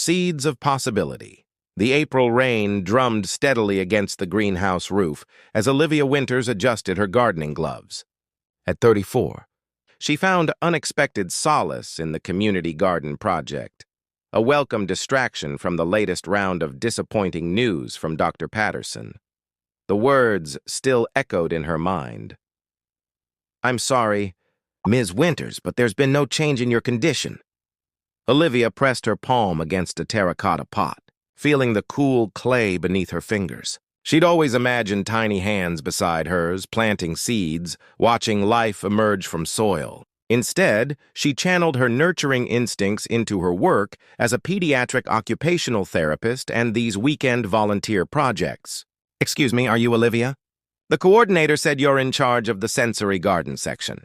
Seeds of possibility. The April rain drummed steadily against the greenhouse roof as Olivia Winters adjusted her gardening gloves. At 34, she found unexpected solace in the community garden project, a welcome distraction from the latest round of disappointing news from Dr. Patterson. The words still echoed in her mind. "I'm sorry, Ms. Winters, but there's been no change in your condition." Olivia pressed her palm against a terracotta pot, feeling the cool clay beneath her fingers. She'd always imagined tiny hands beside hers, planting seeds, watching life emerge from soil. Instead, she channeled her nurturing instincts into her work as a pediatric occupational therapist and these weekend volunteer projects. "Excuse me, are you Olivia? The coordinator said you're in charge of the sensory garden section."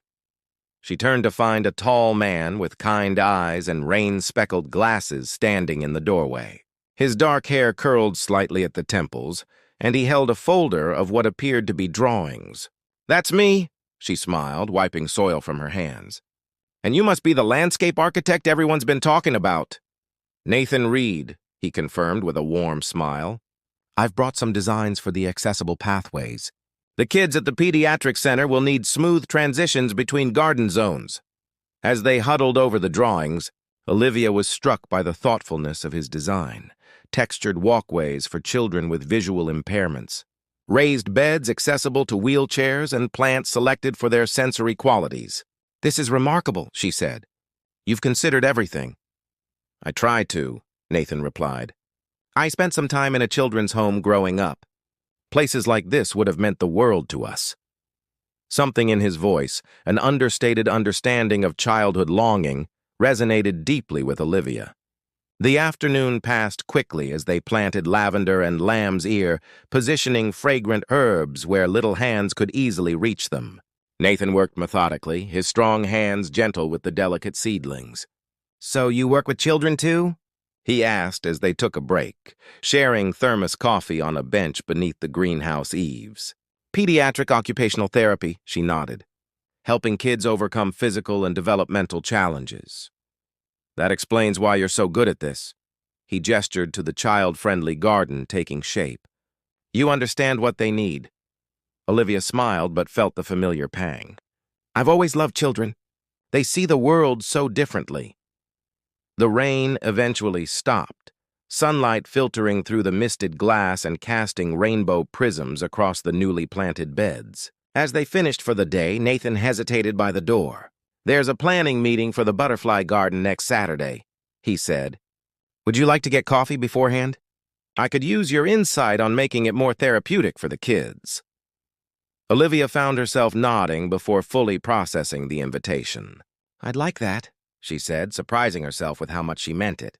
She turned to find a tall man with kind eyes and rain-speckled glasses standing in the doorway. His dark hair curled slightly at the temples, and he held a folder of what appeared to be drawings. "That's me," she smiled, wiping soil from her hands. "And you must be the landscape architect everyone's been talking about." "Nathan Reed," he confirmed with a warm smile. "I've brought some designs for the accessible pathways. The kids at the pediatric center will need smooth transitions between garden zones." As they huddled over the drawings, Olivia was struck by the thoughtfulness of his design. Textured walkways for children with visual impairments, raised beds accessible to wheelchairs, and plants selected for their sensory qualities. "This is remarkable," she said. "You've considered everything." "I try to," Nathan replied. "I spent some time in a children's home growing up. Places like this would have meant the world to us." Something in his voice, an understated understanding of childhood longing, resonated deeply with Olivia. The afternoon passed quickly as they planted lavender and lamb's ear, positioning fragrant herbs where little hands could easily reach them. Nathan worked methodically, his strong hands gentle with the delicate seedlings. "So you work with children too?" he asked as they took a break, sharing thermos coffee on a bench beneath the greenhouse eaves. "Pediatric occupational therapy," she nodded, "helping kids overcome physical and developmental challenges." "That explains why you're so good at this." He gestured to the child-friendly garden taking shape. "You understand what they need." Olivia smiled but felt the familiar pang. "I've always loved children. They see the world so differently." The rain eventually stopped, sunlight filtering through the misted glass and casting rainbow prisms across the newly planted beds. As they finished for the day, Nathan hesitated by the door. "There's a planning meeting for the butterfly garden next Saturday," he said. "Would you like to get coffee beforehand? I could use your insight on making it more therapeutic for the kids." Olivia found herself nodding before fully processing the invitation. "I'd like that," she said, surprising herself with how much she meant it.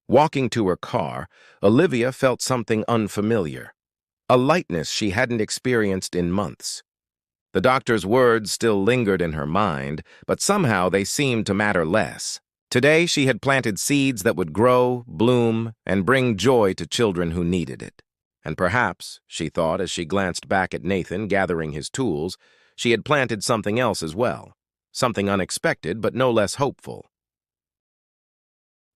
Walking to her car, Olivia felt something unfamiliar, a lightness she hadn't experienced in months. The doctor's words still lingered in her mind, but somehow they seemed to matter less. Today she had planted seeds that would grow, bloom, and bring joy to children who needed it. And perhaps, she thought as she glanced back at Nathan gathering his tools, she had planted something else as well. Something unexpected, but no less hopeful.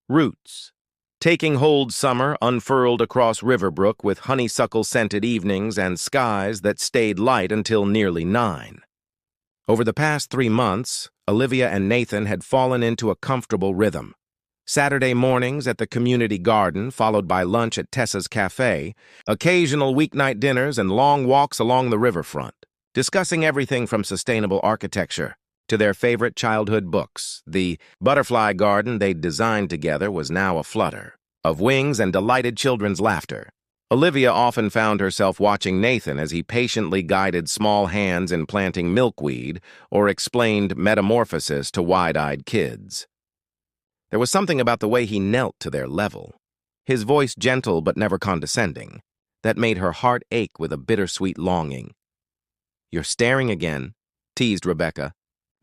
Roots. Taking hold summer unfurled across Riverbrook with honeysuckle-scented evenings and skies that stayed light until nearly 9. Over the past 3 months, Olivia and Nathan had fallen into a comfortable rhythm. Saturday mornings at the community garden, followed by lunch at Tessa's Cafe, occasional weeknight dinners and long walks along the riverfront, discussing everything from sustainable architecture to their favorite childhood books. The butterfly garden they'd designed together was now aflutter of wings and delighted children's laughter. Olivia often found herself watching Nathan as he patiently guided small hands in planting milkweed or explained metamorphosis to wide-eyed kids. There was something about the way he knelt to their level, his voice gentle but never condescending, that made her heart ache with a bittersweet longing. "You're staring again," teased Rebecca,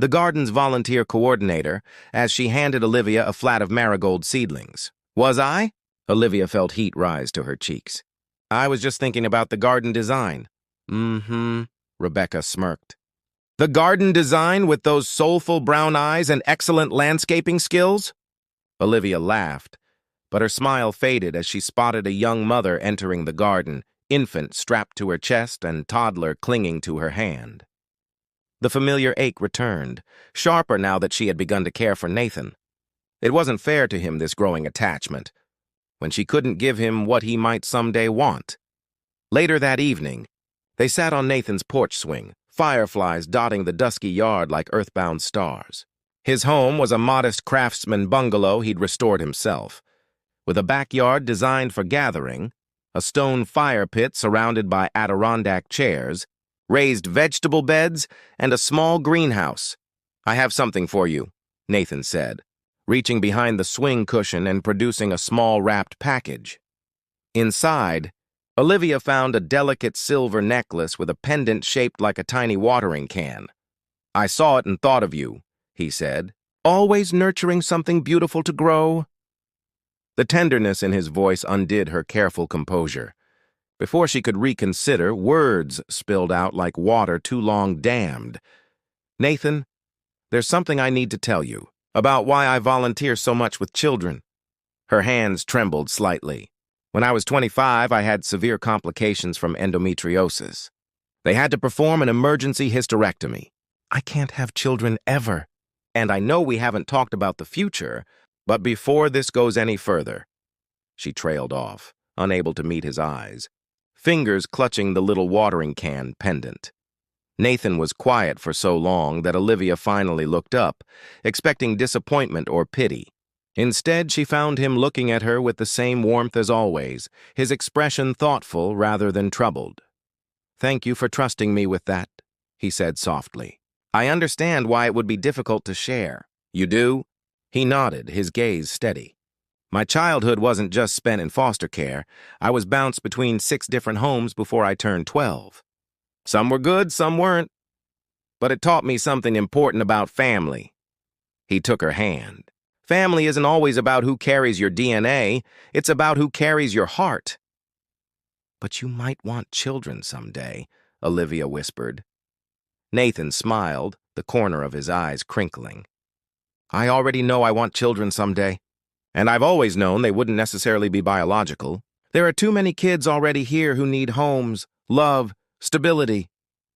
the garden's volunteer coordinator, as she handed Olivia a flat of marigold seedlings. "Was I?" Olivia felt heat rise to her cheeks. "I was just thinking about the garden design." "Mm-hmm," Rebecca smirked. "The garden design with those soulful brown eyes and excellent landscaping skills?" Olivia laughed, but her smile faded as she spotted a young mother entering the garden, infant strapped to her chest and toddler clinging to her hand. The familiar ache returned, sharper now that she had begun to care for Nathan. It wasn't fair to him, this growing attachment, when she couldn't give him what he might someday want. Later that evening, they sat on Nathan's porch swing, fireflies dotting the dusky yard like earthbound stars. His home was a modest craftsman bungalow he'd restored himself, with a backyard designed for gathering, a stone fire pit surrounded by Adirondack chairs, raised vegetable beds, and a small greenhouse. "I have something for you," Nathan said, reaching behind the swing cushion and producing a small wrapped package. Inside, Olivia found a delicate silver necklace with a pendant shaped like a tiny watering can. "I saw it and thought of you," he said. "Always nurturing something beautiful to grow?" The tenderness in his voice undid her careful composure. Before she could reconsider, words spilled out like water too long dammed. "Nathan, there's something I need to tell you about why I volunteer so much with children." Her hands trembled slightly. "When I was 25, I had severe complications from endometriosis. They had to perform an emergency hysterectomy. I can't have children ever. And I know we haven't talked about the future, but before this goes any further..." She trailed off, unable to meet his eyes, fingers clutching the little watering can pendant. Nathan was quiet for so long that Olivia finally looked up, expecting disappointment or pity. Instead, she found him looking at her with the same warmth as always, his expression thoughtful rather than troubled. "Thank you for trusting me with that," he said softly. "I understand why it would be difficult to share." "You do?" He nodded, his gaze steady. "My childhood wasn't just spent in foster care. I was bounced between 6 different homes before I turned 12. Some were good, some weren't. But it taught me something important about family." He took her hand. "Family isn't always about who carries your DNA. It's about who carries your heart." "But you might want children someday," Olivia whispered. Nathan smiled, the corner of his eyes crinkling. "I already know I want children someday. And I've always known they wouldn't necessarily be biological. There are too many kids already here who need homes, love, stability."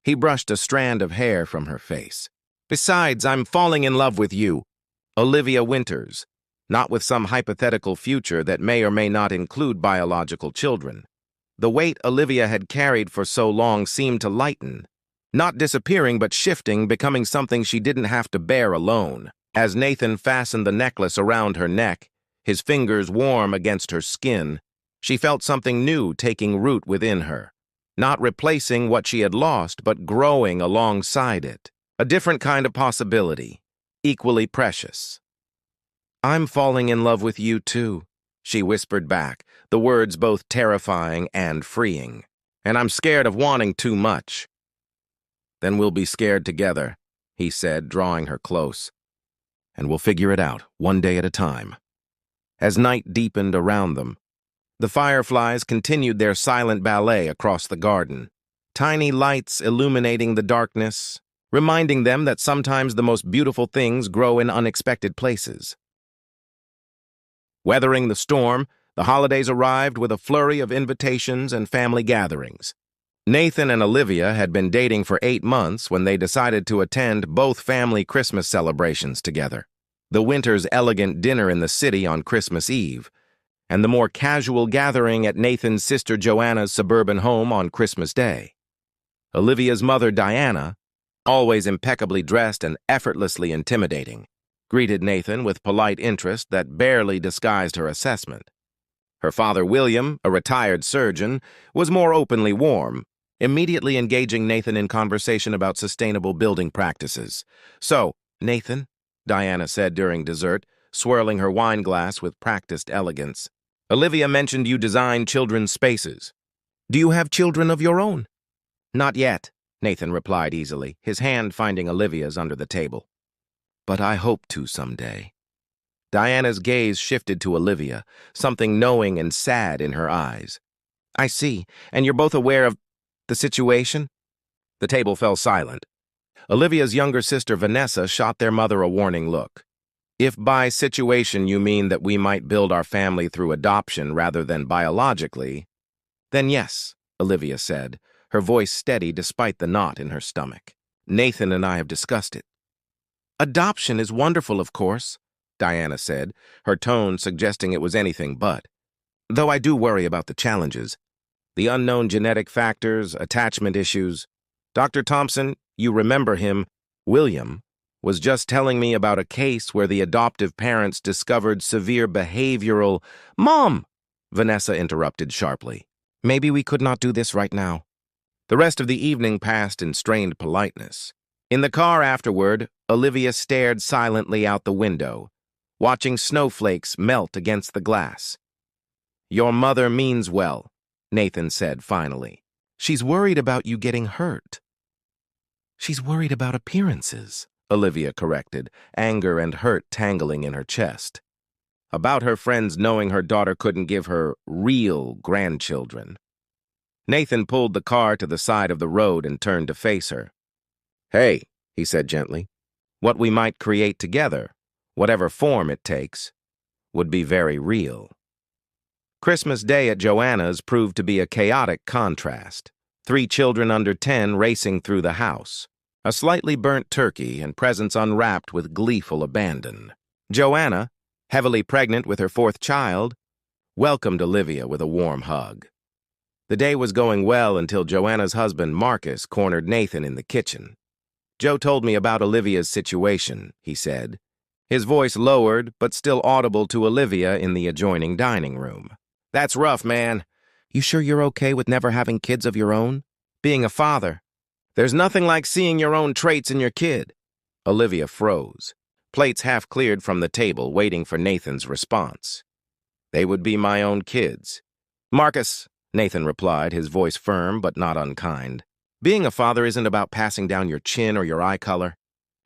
He brushed a strand of hair from her face. "Besides, I'm falling in love with you, Olivia Winters, not with some hypothetical future that may or may not include biological children." The weight Olivia had carried for so long seemed to lighten, not disappearing but shifting, becoming something she didn't have to bear alone. As Nathan fastened the necklace around her neck, his fingers warm against her skin, she felt something new taking root within her, not replacing what she had lost but growing alongside it, a different kind of possibility, equally precious. "I'm falling in love with you too," she whispered back, the words both terrifying and freeing. "And I'm scared of wanting too much." "Then we'll be scared together," he said, drawing her close. "And we'll figure it out, one day at a time." As night deepened around them, the fireflies continued their silent ballet across the garden, tiny lights illuminating the darkness, reminding them that sometimes the most beautiful things grow in unexpected places. Weathering the storm, the holidays arrived with a flurry of invitations and family gatherings. Nathan and Olivia had been dating for 8 months when they decided to attend both family Christmas celebrations together. The Winters' elegant dinner in the city on Christmas Eve, and the more casual gathering at Nathan's sister Joanna's suburban home on Christmas Day. Olivia's mother, Diana, always impeccably dressed and effortlessly intimidating, greeted Nathan with polite interest that barely disguised her assessment. Her father, William, a retired surgeon, was more openly warm, immediately engaging Nathan in conversation about sustainable building practices. "So, Nathan," Diana said during dessert, swirling her wine glass with practiced elegance, "Olivia mentioned you design children's spaces. Do you have children of your own?" "Not yet," Nathan replied easily, his hand finding Olivia's under the table. "But I hope to someday." Diana's gaze shifted to Olivia, something knowing and sad in her eyes. "I see, and you're both aware of the situation?" The table fell silent. Olivia's younger sister, Vanessa, shot their mother a warning look. If by situation you mean that we might build our family through adoption rather than biologically, then yes, Olivia said, her voice steady despite the knot in her stomach. Nathan and I have discussed it. Adoption is wonderful, of course, Diana said, her tone suggesting it was anything but. Though I do worry about the challenges. The unknown genetic factors, attachment issues. Dr. Thompson, you remember him, William, was just telling me about a case where the adoptive parents discovered severe behavioral— Mom! Vanessa interrupted sharply. Maybe we could not do this right now. The rest of the evening passed in strained politeness. In the car afterward, Olivia stared silently out the window, watching snowflakes melt against the glass. Your mother means well, Nathan said finally. She's worried about you getting hurt. She's worried about appearances, Olivia corrected, anger and hurt tangling in her chest. About her friends knowing her daughter couldn't give her real grandchildren. Nathan pulled the car to the side of the road and turned to face her. Hey, he said gently, what we might create together, whatever form it takes, would be very real. Christmas Day at Joanna's proved to be a chaotic contrast. 3 children under 10 racing through the house. A slightly burnt turkey and presents unwrapped with gleeful abandon. Joanna, heavily pregnant with her 4th child, welcomed Olivia with a warm hug. The day was going well until Joanna's husband, Marcus, cornered Nathan in the kitchen. Joe told me about Olivia's situation, he said, his voice lowered but still audible to Olivia in the adjoining dining room. That's rough, man. You sure you're okay with never having kids of your own? Being a father, there's nothing like seeing your own traits in your kid. Olivia froze, plates half cleared from the table, waiting for Nathan's response. They would be my own kids. Marcus, Nathan replied, his voice firm but not unkind. Being a father isn't about passing down your chin or your eye color.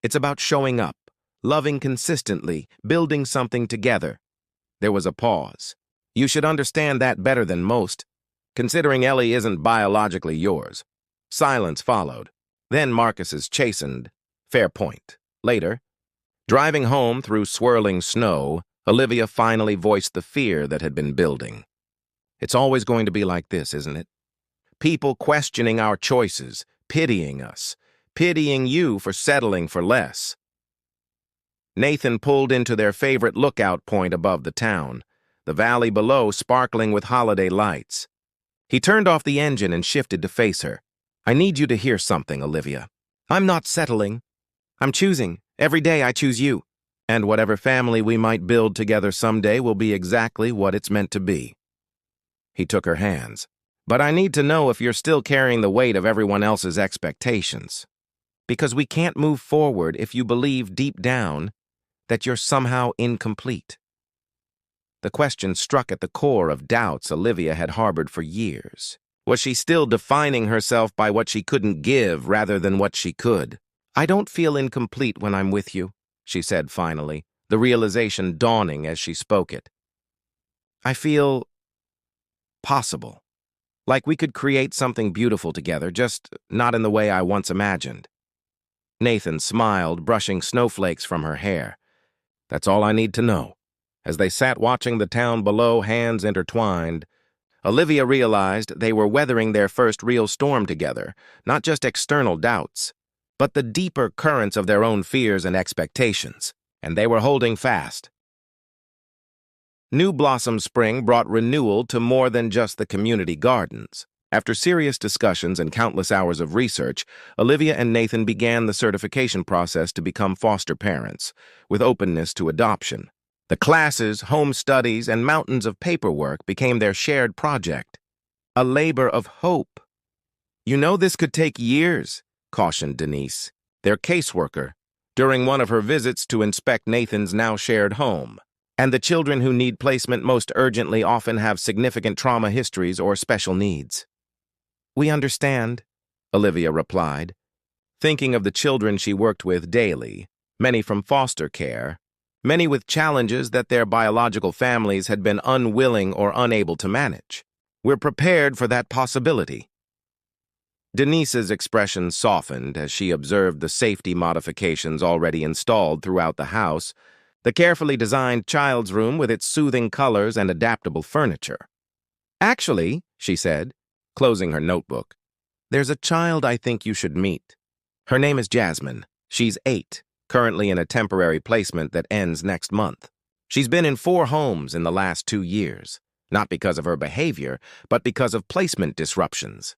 It's about showing up, loving consistently, building something together. There was a pause. You should understand that better than most, considering Ellie isn't biologically yours. Silence followed. Then Marcus's chastened, fair point. Later, driving home through swirling snow, Olivia finally voiced the fear that had been building. It's always going to be like this, isn't it? People questioning our choices, pitying us, pitying you for settling for less. Nathan pulled into their favorite lookout point above the town, the valley below sparkling with holiday lights. He turned off the engine and shifted to face her. I need you to hear something, Olivia. I'm not settling. I'm choosing. Every day I choose you. And whatever family we might build together someday will be exactly what it's meant to be. He took her hands. But I need to know if you're still carrying the weight of everyone else's expectations. Because we can't move forward if you believe deep down that you're somehow incomplete. The question struck at the core of doubts Olivia had harbored for years. Was she still defining herself by what she couldn't give rather than what she could? I don't feel incomplete when I'm with you, she said finally, the realization dawning as she spoke it. I feel possible. Like we could create something beautiful together, just not in the way I once imagined. Nathan smiled, brushing snowflakes from her hair. That's all I need to know. As they sat watching the town below, hands intertwined, Olivia realized they were weathering their first real storm together, not just external doubts, but the deeper currents of their own fears and expectations, and they were holding fast. New Blossom Spring brought renewal to more than just the community gardens. After serious discussions and countless hours of research, Olivia and Nathan began the certification process to become foster parents, with openness to adoption. The classes, home studies, and mountains of paperwork became their shared project, a labor of hope. You know this could take years, cautioned Denise, their caseworker, during one of her visits to inspect Nathan's now shared home. And the children who need placement most urgently often have significant trauma histories or special needs. We understand, Olivia replied, thinking of the children she worked with daily, many from foster care, many with challenges that their biological families had been unwilling or unable to manage. We're prepared for that possibility. Denise's expression softened as she observed the safety modifications already installed throughout the house, the carefully designed child's room with its soothing colors and adaptable furniture. "Actually," she said, closing her notebook, "there's a child I think you should meet. Her name is Jasmine. She's 8, currently in a temporary placement that ends next month. She's been in 4 homes in the last 2 years, not because of her behavior, but because of placement disruptions.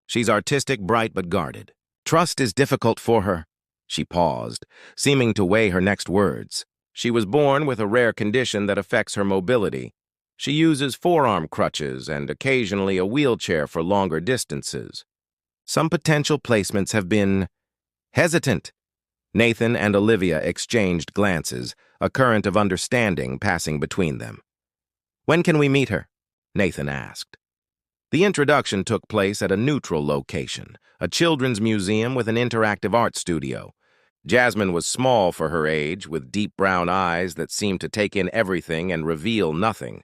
She's artistic, bright, but guarded. Trust is difficult for her." She paused, seeming to weigh her next words. "She was born with a rare condition that affects her mobility. She uses forearm crutches and occasionally a wheelchair for longer distances. Some potential placements have been hesitant." Nathan and Olivia exchanged glances, a current of understanding passing between them. "When can we meet her?" Nathan asked. The introduction took place at a neutral location, a children's museum with an interactive art studio. Jasmine was small for her age, with deep brown eyes that seemed to take in everything and reveal nothing.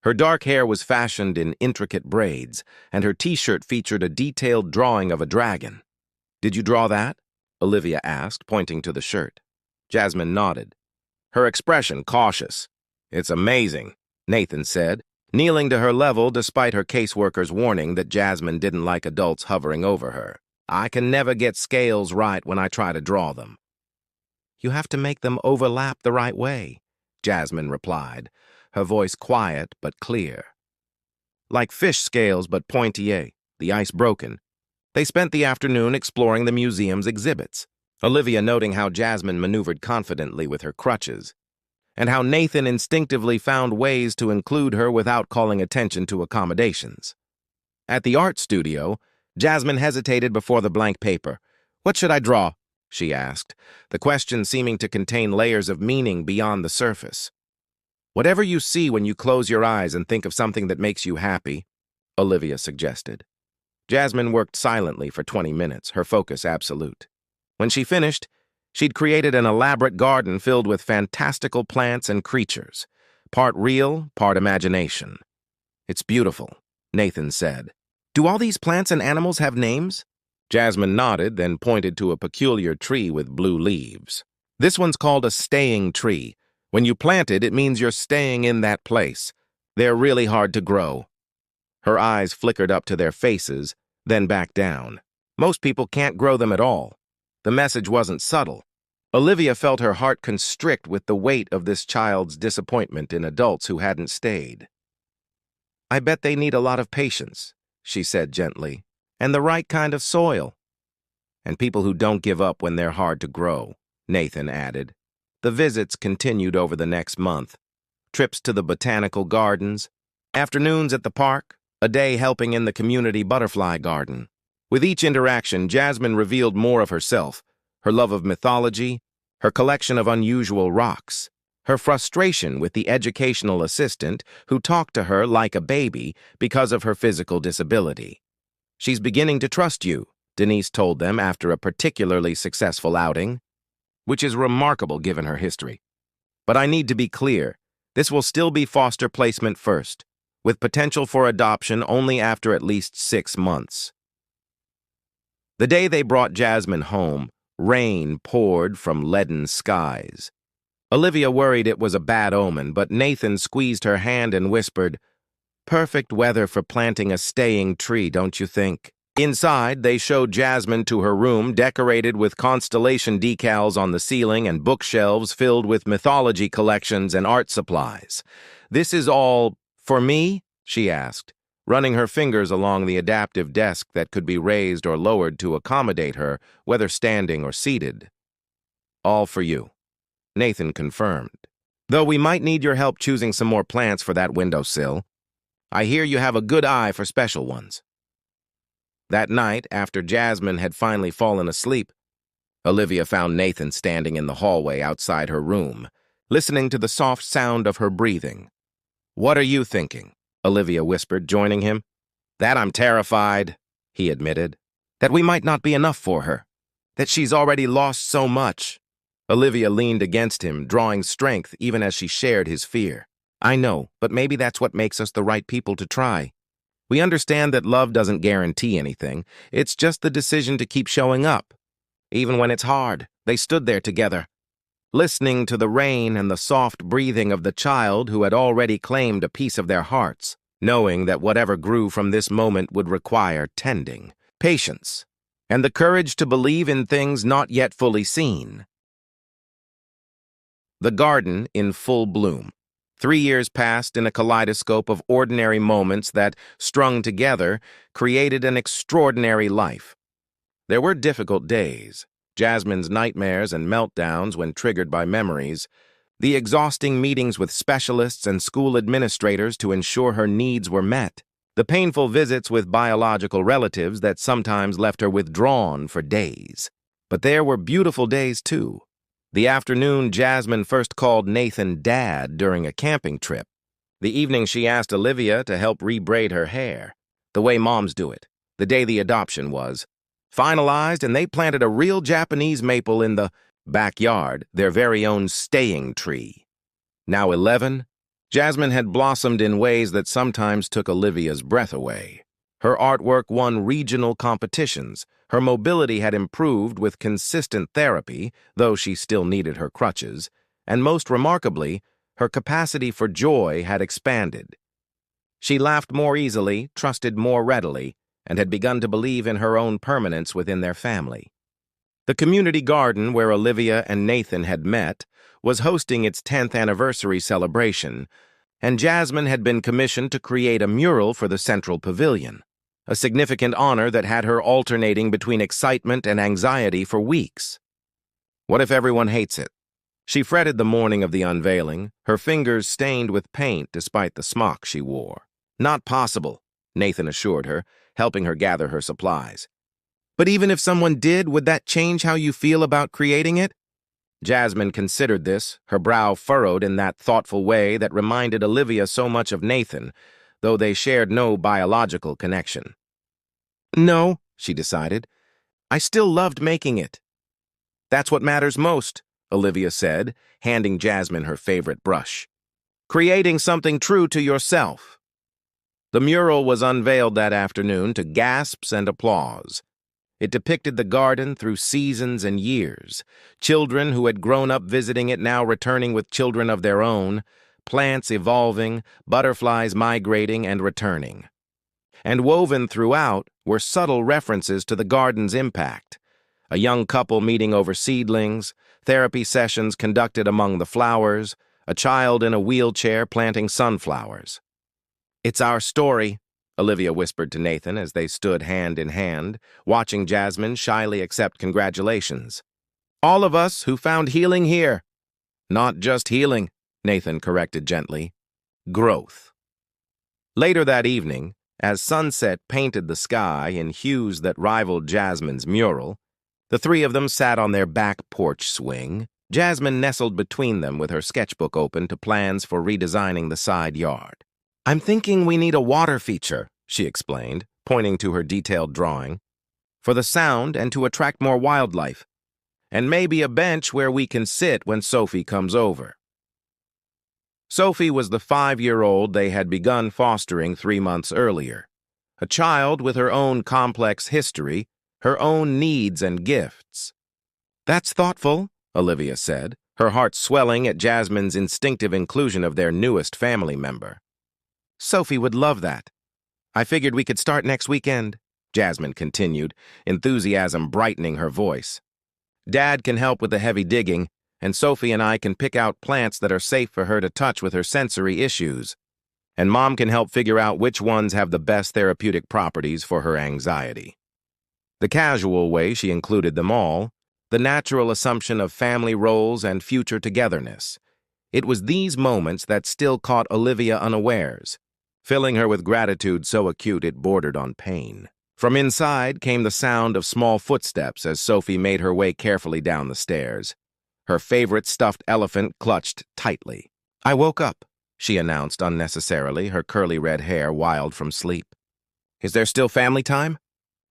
Her dark hair was fashioned in intricate braids, and her t-shirt featured a detailed drawing of a dragon. "Did you draw that?" Olivia asked, pointing to the shirt. Jasmine nodded, her expression cautious. "It's amazing," Nathan said, kneeling to her level despite her caseworker's warning that Jasmine didn't like adults hovering over her. "I can never get scales right when I try to draw them." "You have to make them overlap the right way," Jasmine replied, her voice quiet but clear. "Like fish scales but pointier, the ice broken." They spent the afternoon exploring the museum's exhibits, Olivia noting how Jasmine maneuvered confidently with her crutches, and how Nathan instinctively found ways to include her without calling attention to accommodations. At the art studio, Jasmine hesitated before the blank paper. "What should I draw?" she asked, the question seeming to contain layers of meaning beyond the surface. "Whatever you see when you close your eyes and think of something that makes you happy," Olivia suggested. Jasmine worked silently for 20 minutes, her focus absolute. When she finished, she'd created an elaborate garden filled with fantastical plants and creatures, part real, part imagination. "It's beautiful," Nathan said. "Do all these plants and animals have names?" Jasmine nodded, then pointed to a peculiar tree with blue leaves. "This one's called a staying tree. When you plant it, it means you're staying in that place. They're really hard to grow." Her eyes flickered up to their faces, then back down. Most people can't grow them at all. The message wasn't subtle. Olivia felt her heart constrict with the weight of this child's disappointment in adults who hadn't stayed. "I bet they need a lot of patience," she said gently, "and the right kind of soil." "And people who don't give up when they're hard to grow," Nathan added. The visits continued over the next month. Trips to the botanical gardens, afternoons at the park, a day helping in the community butterfly garden. With each interaction, Jasmine revealed more of herself, her love of mythology, her collection of unusual rocks, her frustration with the educational assistant who talked to her like a baby because of her physical disability. "She's beginning to trust you," Denise told them after a particularly successful outing, which is remarkable given her history. "But I need to be clear, this will still be foster placement first, with potential for adoption only after at least 6 months." The day they brought Jasmine home, rain poured from leaden skies. Olivia worried it was a bad omen, but Nathan squeezed her hand and whispered, "Perfect weather for planting a staying tree, don't you think?" Inside, they showed Jasmine to her room decorated with constellation decals on the ceiling and bookshelves filled with mythology collections and art supplies. "This is all for me?" she asked, running her fingers along the adaptive desk that could be raised or lowered to accommodate her, whether standing or seated. "All for you," Nathan confirmed. "Though we might need your help choosing some more plants for that windowsill. I hear you have a good eye for special ones." That night, after Jasmine had finally fallen asleep, Olivia found Nathan standing in the hallway outside her room, listening to the soft sound of her breathing. "What are you thinking?" Olivia whispered, joining him. "That I'm terrified," he admitted. "That we might not be enough for her. That she's already lost so much." Olivia leaned against him, drawing strength even as she shared his fear. "I know, but maybe that's what makes us the right people to try. We understand that love doesn't guarantee anything. It's just the decision to keep showing up. Even when it's hard, they stood there together." listening to the rain and the soft breathing of the child who had already claimed a piece of their hearts, knowing that whatever grew from this moment would require tending, patience, and the courage to believe in things not yet fully seen. The garden in full bloom. 3 years passed in a kaleidoscope of ordinary moments that, strung together, created an extraordinary life. There were difficult days, Jasmine's nightmares and meltdowns when triggered by memories, the exhausting meetings with specialists and school administrators to ensure her needs were met, the painful visits with biological relatives that sometimes left her withdrawn for days. But there were beautiful days, too. The afternoon Jasmine first called Nathan Dad during a camping trip. The evening she asked Olivia to help rebraid her hair, the way moms do it, the day the adoption was. Finalized, and they planted a real Japanese maple in the backyard, their very own staying tree. Now 11, Jasmine had blossomed in ways that sometimes took Olivia's breath away. Her artwork won regional competitions. Her mobility had improved with consistent therapy, though she still needed her crutches, and most remarkably, her capacity for joy had expanded. She laughed more easily, trusted more readily, and had begun to believe in her own permanence within their family. The community garden where Olivia and Nathan had met was hosting its 10th anniversary celebration, and Jasmine had been commissioned to create a mural for the central pavilion, a significant honor that had her alternating between excitement and anxiety for weeks. What if everyone hates it? She fretted the morning of the unveiling, her fingers stained with paint despite the smock she wore. Not possible, Nathan assured her, helping her gather her supplies. But even if someone did, would that change how you feel about creating it? Jasmine considered this, her brow furrowed in that thoughtful way that reminded Olivia so much of Nathan, though they shared no biological connection. No, she decided. I still loved making it. That's what matters most, Olivia said, handing Jasmine her favorite brush. Creating something true to yourself. The mural was unveiled that afternoon to gasps and applause. It depicted the garden through seasons and years, children who had grown up visiting it now returning with children of their own, plants evolving, butterflies migrating and returning. And woven throughout were subtle references to the garden's impact. A young couple meeting over seedlings, therapy sessions conducted among the flowers, a child in a wheelchair planting sunflowers. It's our story, Olivia whispered to Nathan as they stood hand in hand, watching Jasmine shyly accept congratulations. All of us who found healing here. Not just healing, Nathan corrected gently. Growth. Later that evening, as sunset painted the sky in hues that rivaled Jasmine's mural, the three of them sat on their back porch swing, Jasmine nestled between them with her sketchbook open to plans for redesigning the side yard. I'm thinking we need a water feature, she explained, pointing to her detailed drawing, for the sound and to attract more wildlife, and maybe a bench where we can sit when Sophie comes over. Sophie was the 5-year-old they had begun fostering 3 months earlier, a child with her own complex history, her own needs and gifts. That's thoughtful, Olivia said, her heart swelling at Jasmine's instinctive inclusion of their newest family member. Sophie would love that. I figured we could start next weekend, Jasmine continued, enthusiasm brightening her voice. Dad can help with the heavy digging, and Sophie and I can pick out plants that are safe for her to touch with her sensory issues. And Mom can help figure out which ones have the best therapeutic properties for her anxiety. The casual way she included them all, the natural assumption of family roles and future togetherness. It was these moments that still caught Olivia unawares, filling her with gratitude so acute it bordered on pain. From inside came the sound of small footsteps as Sophie made her way carefully down the stairs. Her favorite stuffed elephant clutched tightly. I woke up, she announced unnecessarily, her curly red hair wild from sleep. Is there still family time?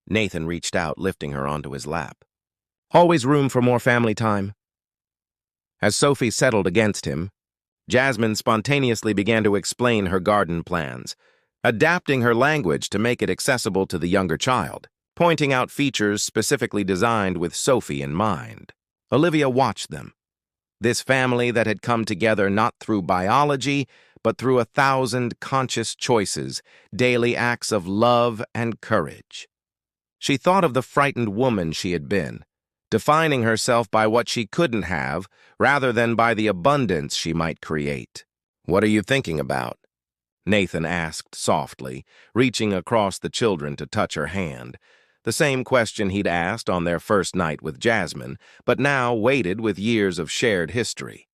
Nathan reached out, lifting her onto his lap. Always room for more family time. As Sophie settled against him, Jasmine spontaneously began to explain her garden plans, adapting her language to make it accessible to the younger child, pointing out features specifically designed with Sophie in mind. Olivia watched them. This family that had come together not through biology, but through 1,000 conscious choices, daily acts of love and courage. She thought of the frightened woman she had been, defining herself by what she couldn't have rather than by the abundance she might create. "What are you thinking about?" Nathan asked softly, reaching across the children to touch her hand. The same question he'd asked on their first night with Jasmine, but now weighted with years of shared history.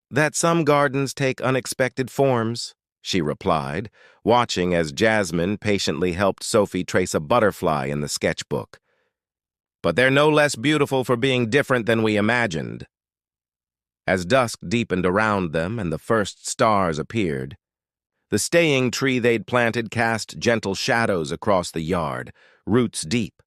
"That some gardens take unexpected forms," she replied, watching as Jasmine patiently helped Sophie trace a butterfly in the sketchbook. "But they're no less beautiful for being different than we imagined." As dusk deepened around them and the first stars appeared, the staying tree they'd planted cast gentle shadows across the yard, roots deep,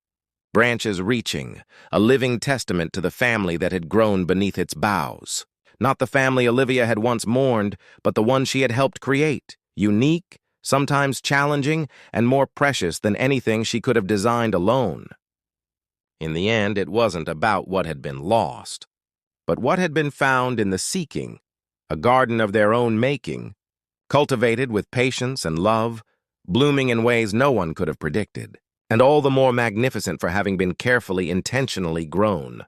branches reaching, a living testament to the family that had grown beneath its boughs. Not the family Olivia had once mourned, but the one she had helped create, unique, sometimes challenging, and more precious than anything she could have designed alone. In the end, it wasn't about what had been lost, but what had been found in the seeking, a garden of their own making, cultivated with patience and love, blooming in ways no one could have predicted, and all the more magnificent for having been carefully, intentionally grown.